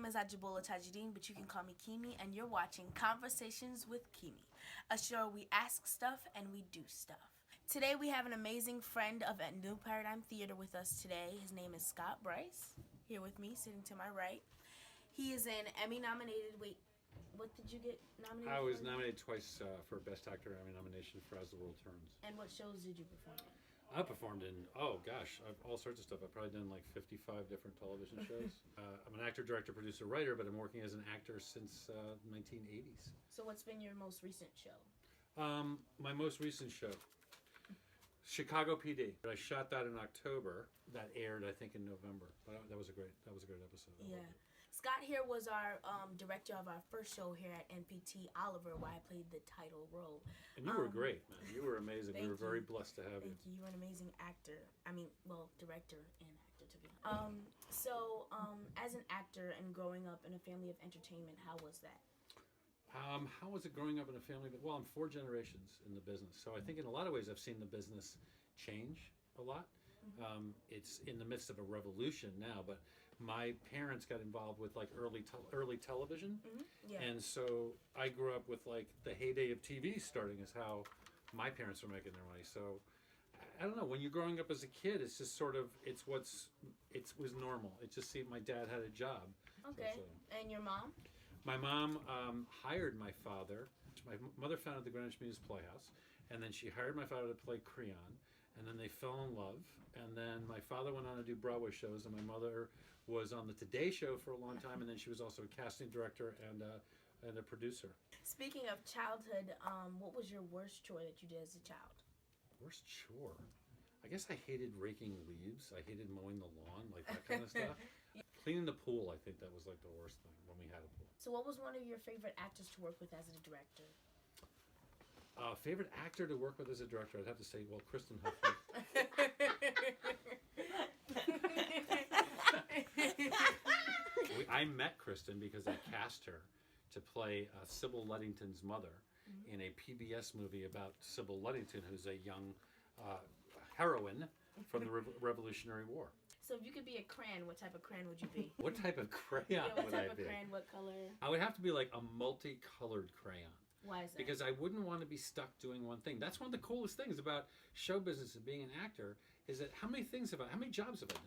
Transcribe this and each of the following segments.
name is Ajibola Tajudeen, but you can call me Keeme, and you're watching Conversations with Keeme, a show where we ask stuff and we do stuff. Today we have an amazing friend of New Paradigm Theater with us today. His name is Scott Bryce, here with me, sitting to my right. He is an Emmy-nominated, what did you get nominated for? I was nominated twice for Best Actor Emmy nomination for As the World Turns. And what shows did you perform in? I performed in, all sorts of stuff. I've probably done like 55 different television shows. I'm an actor, director, producer, writer, but I'm working as an actor since 1980s. So what's been your most recent show? My most recent show, Chicago PD. I shot that in October. That aired, I think, in November. But that was a great episode. Yeah. Scott here was our director of our first show here at NPT, Oliver, where I played the title role. And you were great, man. You were amazing. We were very blessed to have you. Thank you. You were an amazing actor. Director and actor, to be honest. As an actor and growing up in a family of entertainment, how was that? How was it growing up in a family? Well, I'm 4 generations in the business. So I think in a lot of ways I've seen the business change a lot. It's in the midst of a revolution now, but my parents got involved with like early television. Yeah. And so I grew up with like the heyday of TV starting is how my parents were making their money. So I don't know, when you're growing up as a kid, it's just sort of, it was normal. It's just, see, my dad had a job. Okay. And your mom? My mom hired my father. My mother founded the Greenwich Mews Playhouse, and then she hired my father to play Creon, and then they fell in love, and then my father went on to do Broadway shows, and my mother was on the Today Show for a long time, and then she was also a casting director and a producer. Speaking of childhood, what was your worst chore that you did as a child? Worst chore? I guess I hated raking leaves. I hated mowing the lawn, like that kind of stuff. Cleaning the pool, I think that was like the worst thing when we had a pool. So what was one of your favorite actors to work with as a director? Favorite actor to work with as a director? I'd have to say, well, Kristen Huffman. I met Kristen because I cast her to play Sybil Ludington's mother in a PBS movie about Sybil Ludington, who's a young heroine from the Revolutionary War. So if you could be a crayon, what type of crayon would you be? What type of crayon would I be? What type of crayon, what color? I would have to be like a multicolored crayon. Why is that? Because I wouldn't want to be stuck doing one thing. That's one of the coolest things about show business and being an actor is that how many jobs have I done?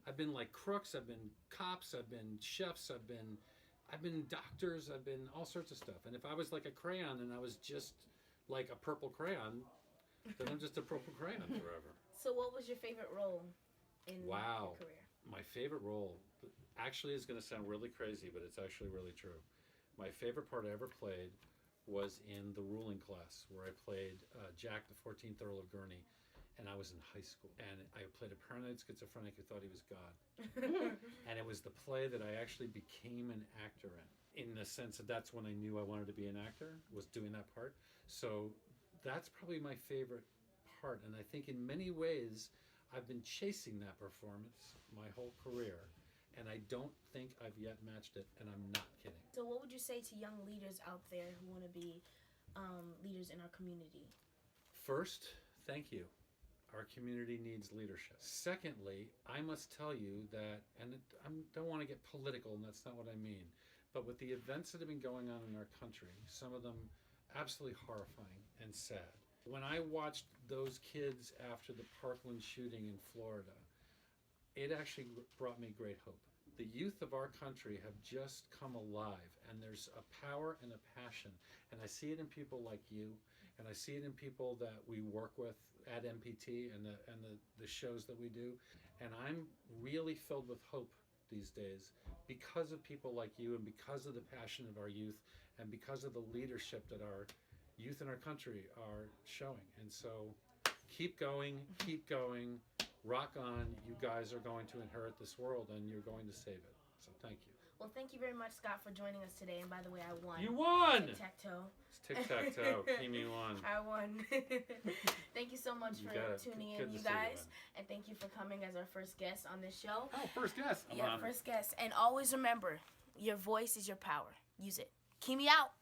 I've been like crooks, I've been cops, I've been chefs, I've been doctors, I've been all sorts of stuff. And if I was like a crayon and I was just like a purple crayon, then I'm just a purple crayon forever. So what was your favorite role in your career? My favorite role actually is going to sound really crazy, but it's actually really true. My favorite part I ever played was in The Ruling Class, where I played Jack, the 14th Earl of Gurney, and I was in high school. And I played a paranoid schizophrenic who thought he was God. And it was the play that I actually became an actor in the sense that that's when I knew I wanted to be an actor, was doing that part. So that's probably my favorite part. And I think in many ways, I've been chasing that performance my whole career. And I don't think I've yet matched it, and I'm not kidding. So what would you say to young leaders out there who want to be leaders in our community? First, thank you. Our community needs leadership. Secondly, I must tell you that, and I don't want to get political, and that's not what I mean, but with the events that have been going on in our country, some of them absolutely horrifying and sad. When I watched those kids after the Parkland shooting in Florida, it actually brought me great hope. The youth of our country have just come alive, and there's a power and a passion. And I see it in people like you, and I see it in people that we work with at MPT and the shows that we do. And I'm really filled with hope these days because of people like you and because of the passion of our youth and because of the leadership that our youth in our country are showing. And so keep going, rock on. You guys are going to inherit this world and you're going to save it. So thank you. Well, thank you very much, Scott, for joining us today. And by the way, I won. You won! Tic-tac-toe. It's tic-tac-toe. Keeme won. I won. Thank you so much for tuning in, you guys. And thank you for coming as our first guest on this show. Oh, first guest. Yeah, first guest. And always remember, your voice is your power. Use it. Keeme out.